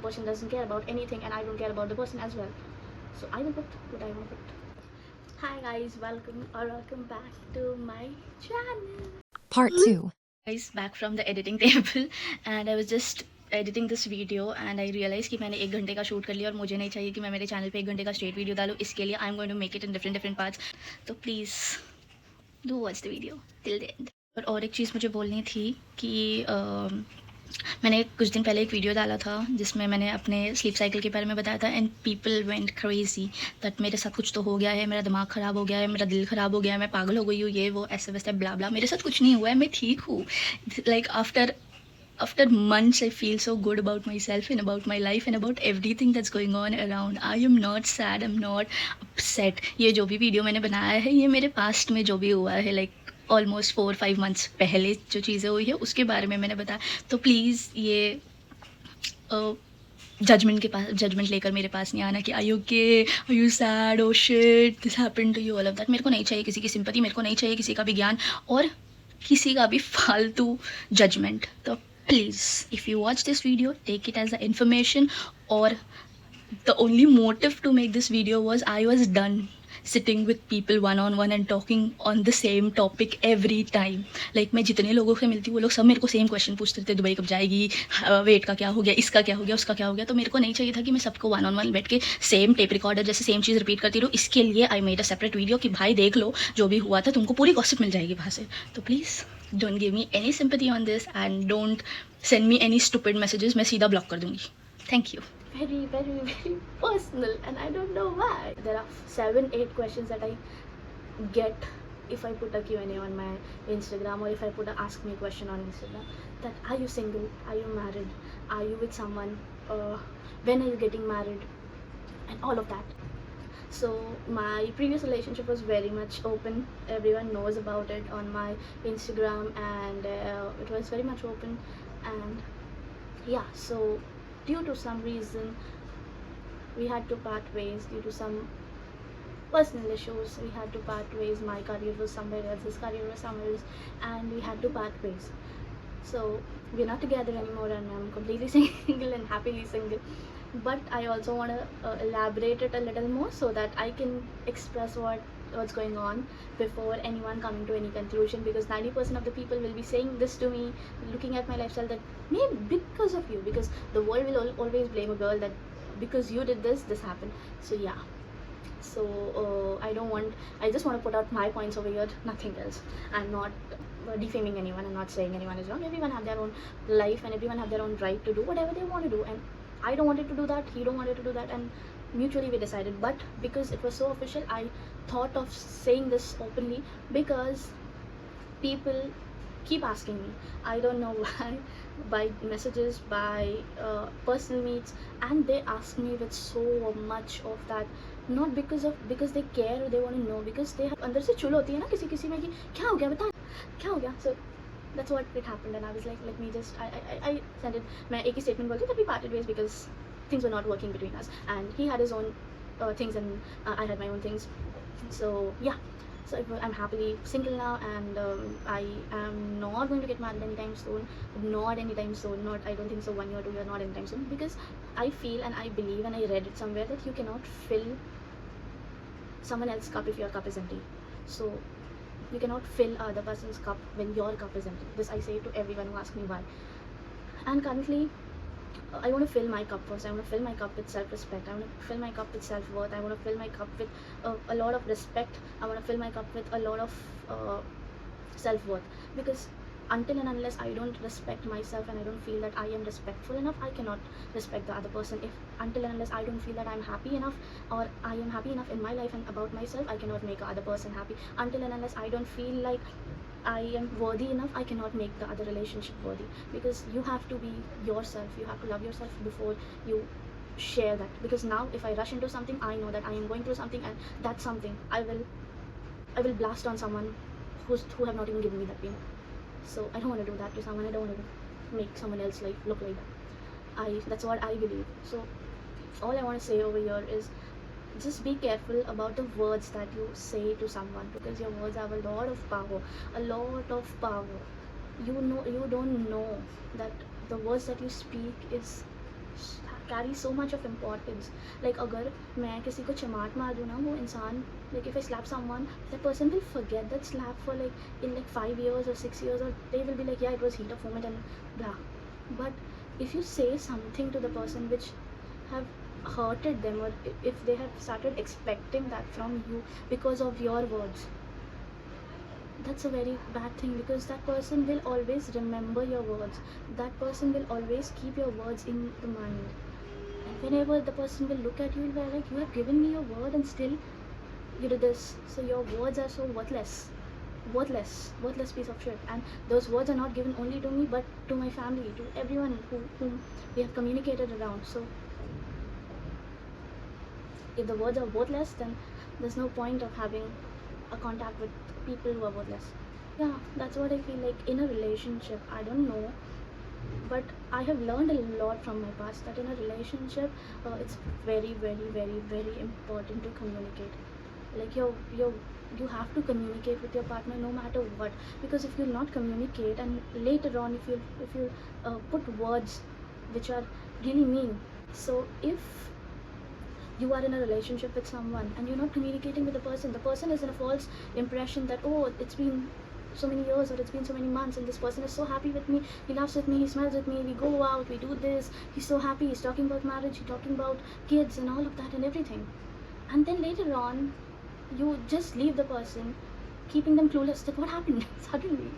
The person doesn't care about anything and I don't care about the person as well. So I will put what I want to put. Hi guys, welcome back to my channel. Part 2. Guys, back from the editing table and I was just editing this video and I realized कि मैंने 1 घंटे का shoot कर लिया और मुझे नहीं चाहिए कि मैं मेरे चैनल पे 1 घंटे का स्ट्रेट वीडियो डालूँ. इसके लिए I am going to make it in different parts. तो please do watch the video till the end. और एक चीज़ मुझे बोलनी थी कि मैंने कुछ दिन पहले एक वीडियो डाला था जिसमें मैंने अपने स्लीप साइकिल के बारे में बताया था and people went crazy that मेरे साथ कुछ तो हो गया है, मेरा दिमाग ख़राब हो गया है, मेरा दिल ख़राब हो गया है, मैं पागल हो गई हूँ, ये वो ऐसे वैसे ब्ला ब्ला. मेरे साथ कुछ नहीं हुआ है, मैं ठीक हूँ. Like after months I feel so good about myself and about my life and about everything that's going on around. I am not sad, I'm not upset. ये जो भी वीडियो मैंने बनाया है ये मेरे पास्ट में जो भी हुआ है, लाइक ऑलमोस्ट 4-5 मंथ्स पहले जो चीज़ें हुई है उसके बारे में मैंने बताया. तो प्लीज़ ये जजमेंट लेकर मेरे पास नहीं आना कि I okay, are you sad, oh shit, this happened to you, all of that. मेरे को नहीं चाहिए किसी की सिंपैथी, मेरे को नहीं चाहिए किसी का भी ज्ञान और किसी का भी फालतू जजमेंट. तो please if you watch this video take it as a information. और the only motive to make this video was I was done sitting with people one on one and talking on the same topic every time. Like मैं जितने लोगों से मिलती हूँ वो लोग सब मेरे को सेम क्वेश्चन पूछते थे, दुबई कब जाएगी, वेट का क्या हो गया, इसका क्या हो गया, उसका क्या हो गया. तो मेरे को नहीं चाहिए था कि मैं सबको वन ऑन वन बैठ के सेम टेप रिकॉर्डर जैसे सेम चीज़ रिपीट करती रहूँ. इसके लिए I made a separate video कि भाई देख लो जो भी हुआ था, तुमको पूरी गॉसिप मिल जाएगी वहाँ से. तो please don't give me any sympathy on this and don't send me any stupid messages. मैं सीधा ब्लॉक कर दूँगी. Thank you. Very personal and I don't know why. There are 7-8 questions that I get if I put a Q&A on my Instagram or if I put a ask me question on Instagram, that are you single, are you married, are you with someone, when are you getting married, and all of that. So my previous relationship was very much open, everyone knows about it on my Instagram and it was very much open. And yeah, so due to some reason we had to part ways. Due to some personal issues we had to part ways. My career was somewhere else, his career was somewhere else, and we had to part ways. So we're not together anymore and I'm completely single and happily single. But I also want to elaborate it a little more so that I can express what's going on before anyone coming to any conclusion, because 90% of the people will be saying this to me, looking at my lifestyle, that maybe because of you, because the world will always blame a girl that because you did this happened. So yeah, so I just want to put out my points over here, nothing else. I'm not defaming anyone, I'm not saying anyone is wrong. Everyone have their own life and everyone have their own right to do whatever they want to do, and I don't wanted to do that, he don't wanted to do that, and mutually we decided. But because it was so official, I thought of saying this openly, because people keep asking me, I don't know why, by messages, by personal meets, and they ask me with so much of that, not because they care or they want to know, because they have अंदर से चुल होती है ना किसी किसी में कि क्या हो गया बता क्या हो गया. So that's what it happened and I was like, let me just I sent it. मैं एक ही statement बोलती that we parted ways because things were not working between us and he had his own things and I had my own things. So yeah, so I'm happily single now and I am not going to get married anytime soon. Not anytime soon. Not, I don't think so, 1 year 2 year, not anytime soon, because I feel and I believe and I read it somewhere that you cannot fill someone else's cup if your cup is empty. So you cannot fill other person's cup when your cup is empty. This I say to everyone who asks me why. And currently I want to fill my cup first. I want to fill my cup with self-respect. I want to fill my cup with self-worth. I want to fill my cup with a lot of respect. I want to fill my cup with a lot of self-worth, because until and unless I don't respect myself and I don't feel that I am respectful enough, I cannot respect the other person. If until and unless I don't feel that I'm happy enough or I am happy enough in my life and about myself, I cannot make the other person happy. Until and unless I don't feel like I am worthy enough, I cannot make the other relationship worthy, because you have to be yourself. You have to love yourself before you share that, because now if I rush into something, I know that I am going through something and that's something I will blast on someone who have not even given me that pain. So I don't want to do that to someone. I don't want to make someone else's life look like that. That's what I believe. So all I want to say over here is just be careful about the words that you say to someone, because your words have a lot of power. A lot of power. You don't know that the words that you speak is carry so much of importance. Like अगर मैं किसी को चमाट मार दूँ ना, वो इंसान, like if I slap someone, that person will forget that slap for like in like 5 years or 6 years, or they will be like, yeah, it was heat of moment and blah. But if you say something to the person which have hurted them, or if they have started expecting that from you because of your words, that's a very bad thing, because that person will always remember your words. That person will always keep your words in the mind. And whenever the person will look at you, will be like, you have given me your word and still you did this. So your words are so worthless. Worthless piece of shit. And those words are not given only to me, but to my family, to everyone whom we have communicated around. So if the words are worthless, then there's no point of having a contact with people who are worthless. Yeah, that's what I feel like in a relationship. I don't know, but I have learned a lot from my past that in a relationship, it's very, very, very, very important to communicate. Like you have to communicate with your partner no matter what, because if you'll not communicate, and later on if you put words which are really mean, so if you are in a relationship with someone and you're not communicating with the person is in a false impression that, oh, it's been so many years, or it's been so many months, and this person is so happy with me, he laughs with me, he smiles with me, we go out, we do this, he's so happy, he's talking about marriage, he's talking about kids and all of that and everything. And then later on you just leave the person, keeping them clueless that what happened suddenly.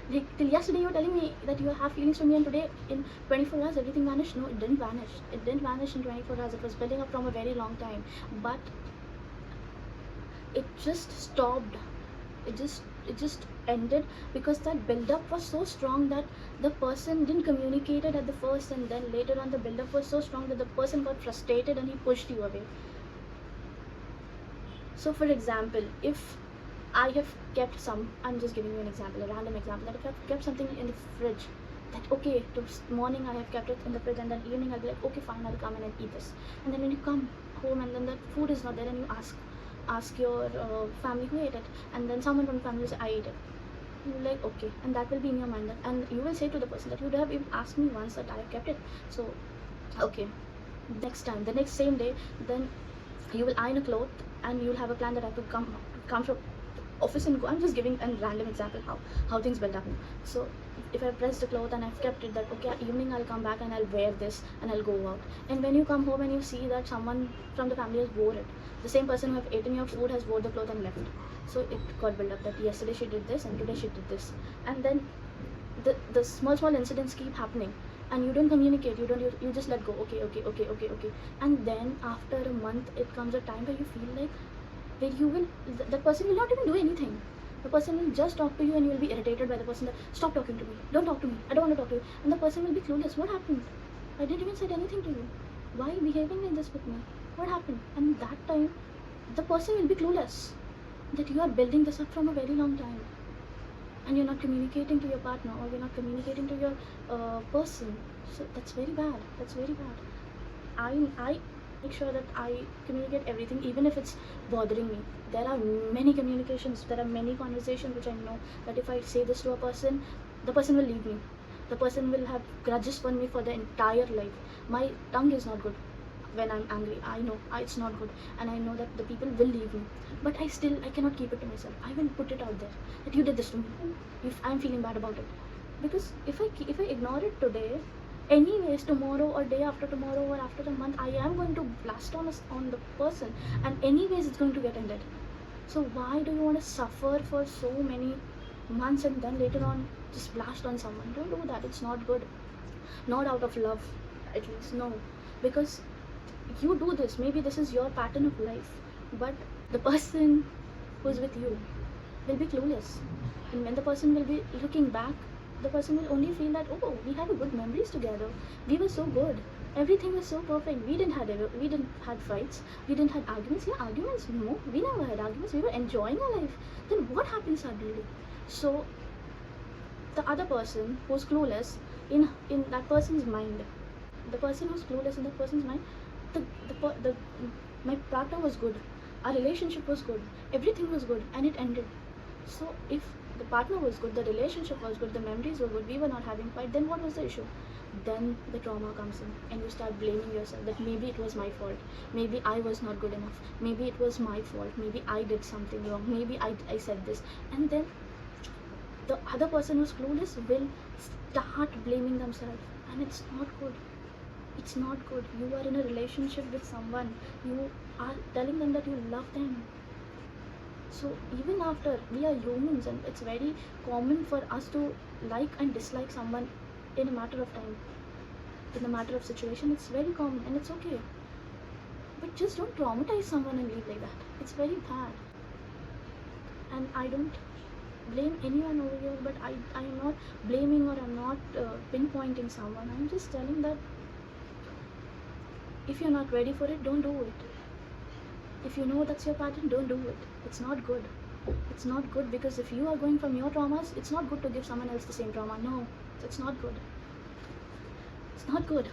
Like till yesterday you were telling me that you have feelings for me, and today in 24 hours everything vanished. No, it didn't vanish. It didn't vanish in 24 hours. It was building up from a very long time, but it just stopped. It just ended because that build up was so strong that the person didn't communicate it at the first, and then later on the build up was so strong that the person got frustrated and he pushed you away. So for example, if I have kept some, I'm just giving you an example, a random example, that if I've kept something in the fridge, that okay, morning I have kept it in the fridge, and then evening I'll be like, okay fine, I'll come and I'll eat this. And then when you come home and then that food is not there, and you ask your family who ate it, and then someone from the family will say, I ate it. You're like, okay, and that will be in your mind, and you will say to the person that you would have even asked me once that I have kept it. So okay, next time, the next same day, then you will iron a cloth, and you will have a plan that I have to come from office and go. I'm just giving a random example how things build up. So if I press the cloth and I've kept it, that okay, evening I'll come back and I'll wear this and I'll go out. And when you come home and you see that someone from the family has wore it, the same person who have eaten your food has wore the cloth and left. So it got built up that yesterday she did this and today she did this, and then the small incidents keep happening, and you don't communicate, you just let go. Okay, and then after a month it comes a time where you feel like, where you will, the person will not even do anything. The person will just talk to you, and you will be irritated by the person that, stop talking to me, don't talk to me, I don't want to talk to you. And the person will be clueless, what happened, I didn't even said anything to you, why are you behaving like this with me, what happened? And that time the person will be clueless that you are building this up from a very long time, and you're not communicating to your partner, or you're not communicating to your person. So that's very bad. I make sure that I communicate everything, even if it's bothering me. There are many communications, there are many conversations which I know that if I say this to a person, the person will leave me, the person will have grudges for me for the entire life. My tongue is not good when I'm angry. I know it's not good, and I know that the people will leave me, but I cannot keep it to myself. I will put it out there that you did this to me, if I'm feeling bad about it. Because if I ignore it today, anyways tomorrow or day after tomorrow or after a month, I am going to blast on the person, and anyways it's going to get ended. So why do you want to suffer for so many months and then later on just blast on someone? Don't do that. It's not good. Not out of love, at least. No, because you do this, maybe this is your pattern of life, but the person who's with you will be clueless, and when the person will be looking back, the person will only feel that, oh, we had good memories together, we were so good, everything was so perfect, we didn't had fights, we didn't had arguments. Yeah, arguments, no, we never had arguments, we were enjoying our life. Then what happened suddenly? So the other person who's clueless, in that person's mind, the person who's clueless in that person's mind, my partner was good, our relationship was good, everything was good, and it ended. So if the partner was good, the relationship was good, the memories were good, we were not having fight, then what was the issue? then the trauma comes in and you start blaming yourself that maybe it was my fault, maybe I was not good enough, maybe it was my fault, maybe I did something wrong, maybe I said this. And then the other person who's clueless will start blaming themselves, and it's not good. It's not good. You are in a relationship with someone, you are telling them that you love them. So even after, we are humans and it's very common for us to like and dislike someone in a matter of time, in a matter of situation. It's very common and it's okay, but just don't traumatize someone and leave like that. It's very bad. And I don't blame anyone over here, but I'm not blaming or I'm not pinpointing someone. I'm just telling that if you're not ready for it, don't do it. If you know that's your pattern, don't do it. It's not good. It's not good, because if you are going from your traumas, it's not good to give someone else the same trauma. No, it's not good. It's not good.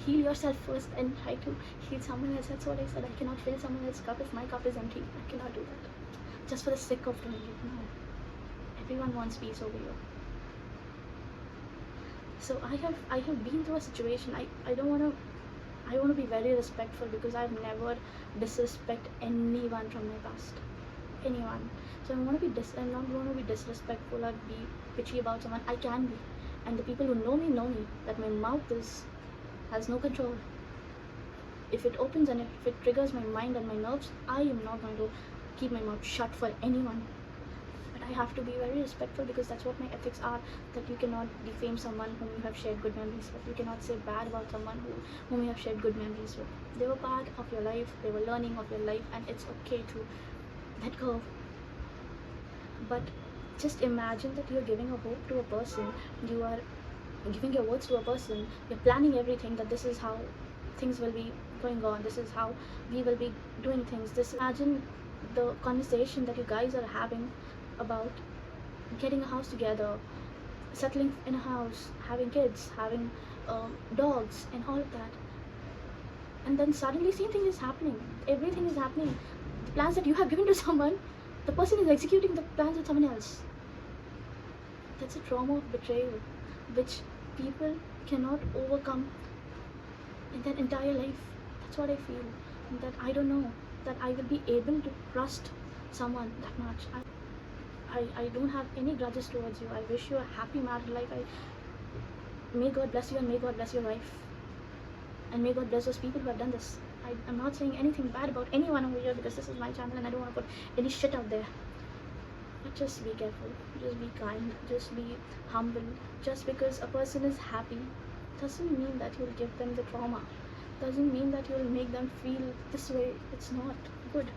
Heal yourself first and try to heal someone else. That's what I said. I cannot fill someone else's cup if my cup is empty. I cannot do that just for the sake of doing it. No. Everyone wants peace over here. So I have been through a situation. I don't want to, I want to be very respectful, because I've never disrespect anyone from my past. Anyone. So I'm not going to be disrespectful or be bitchy about someone. I can be. And the people who know me that my mouth has no control. If it opens and if it triggers my mind and my nerves, I am not going to keep my mouth shut for anyone. But I have to be very respectful, because that's what my ethics are, that you cannot defame someone whom you have shared good memories with. You cannot say bad about someone whom you have shared good memories with. They were part of your life, they were learning of your life, and it's okay to let go. But just imagine that you're giving a hope to a person, you are giving your words to a person, you're planning everything, that this is how things will be going on, this is how we will be doing things. Imagine the conversation that you guys are having about getting a house together, settling in a house, having kids, having dogs and all of that. And then suddenly same thing is happening. Everything is happening. The plans that you have given to someone, the person is executing the plans with someone else. That's a trauma of betrayal, which people cannot overcome in their entire life. That's what I feel. That I don't know that I will be able to trust someone that much. I don't have any grudges towards you. I wish you a happy married life. May God bless you, and may God bless your wife, and may God bless those people who have done this. I'm not saying anything bad about anyone over here, because this is my channel and I don't want to put any shit out there. But just be careful, just be kind, just be humble. Just because a person is happy doesn't mean that you'll give them the trauma, doesn't mean that you'll make them feel this way. It's not good.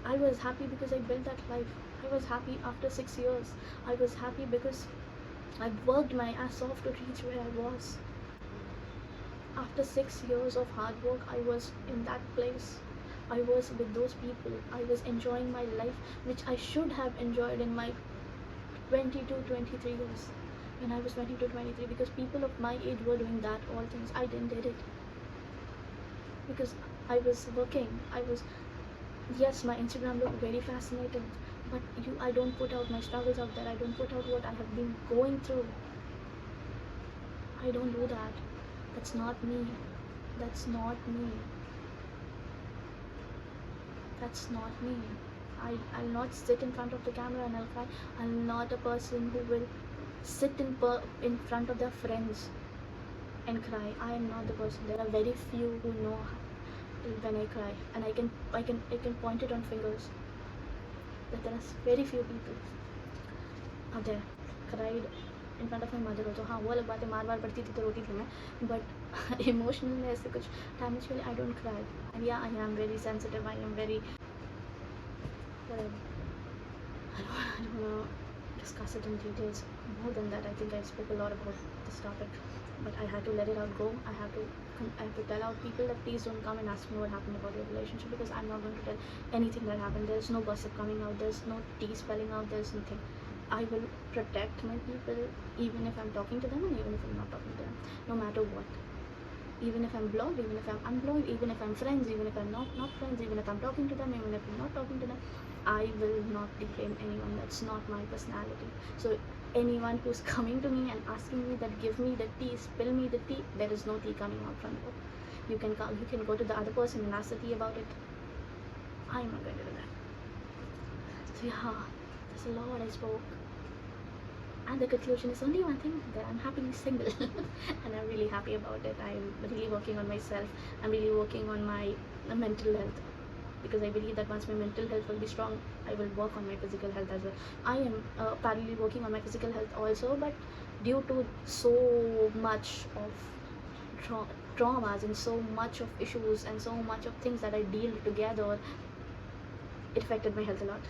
I was happy because I built that life. I was happy after 6 years. I was happy because I worked my ass off to reach where I was. After 6 years of hard work, I was in that place. I was with those people. I was enjoying my life, which I should have enjoyed in my 22, 23 years. When I was 22, 23, because people of my age were doing that, all things. I didn't did it. Because I was working. Yes, my Instagram looked very fascinating, but I don't put out my struggles out there. I don't put out what I have been going through. I don't do that. That's not me. That's not me. That's not me. I'll not sit in front of the camera and I'll cry. I'm not a person who will sit in front of their friends and cry. I am not the person. There are very few who know when I cry, and I can point it on fingers. That there are very few people out there cried in front of my mother also. हाँ, वो अलग बात है, मार पड़ती थी तो रोती थी मैं, but emotional में ऐसे कुछ damagefully I don't cry. And yeah, I am very sensitive. I am very whatever. I don't want to discuss it in details. More than that, I think I spoke a lot about this topic, but I had to let it out go. I have to tell out people that please don't come and ask me what happened about your relationship, because I'm not going to tell anything that happened. There's no gossip coming out. There's no tea spelling out. There's nothing. I will protect my people, even if I'm talking to them and even if I'm not talking to them, no matter what. even if I'm blocked, even if I'm unblocked, even if I'm friends, even if I'm not friends, even if I'm talking to them, even if I'm not talking to them, I will not defame anyone. That's not my personality. So anyone who's coming to me and asking me that, give me the tea, spill me the tea, there is no tea coming out from you. You can go to the other person and ask the tea about it. I'm not going to do that. So yeah, there's a lot I spoke. And the conclusion is only one thing, that I'm happily single. And I'm really happy about it. I'm really working on myself. I'm really working on my mental health, because I believe that once my mental health will be strong, I will work on my physical health as well. I am parallelly working on my physical health also, but due to so much of traumas and so much of issues and so much of things that I deal together, it affected my health a lot.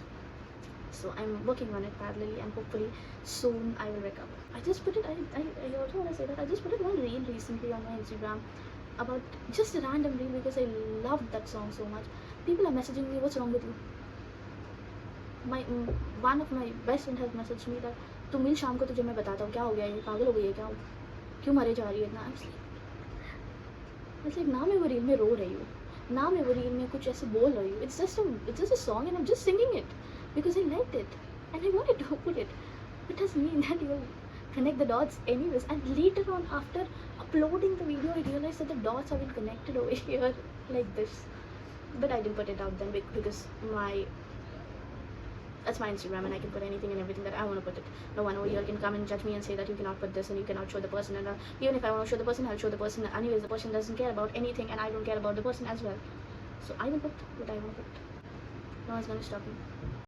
So I'm working on it parallelly, and hopefully soon I will recover. I just put it, I also want to say that I just put it one reel recently on my Instagram, about just a random reel, because I loved that song so much. People are messaging me, what's wrong with you? One of my best friend has messaged me that तू मिल शाम को, तुझे मैं बताता हूँ क्या हो गया, ये पागल हो गई है क्या, क्यों मरे जा रही है इतना. It's like ना मैं वो रील में रो रही हूँ, ना मैं वो रील में कुछ ऐसे बोल रही हूँ. It's just a song and I'm just singing it because I liked it and I wanted to put it. It doesn't mean that you connect the dots anyways. And later on, after uploading the video, I realized that the dots have been connected over here like this. But I didn't put it out then because that's my Instagram and I can put anything and everything that I want to put it. No one over here can come and judge me and say that you cannot put this and you cannot show the person. And even if I want to show the person, I'll show the person. Anyways, the person doesn't care about anything and I don't care about the person as well. So I will put what I want to put. No one's going to stop me.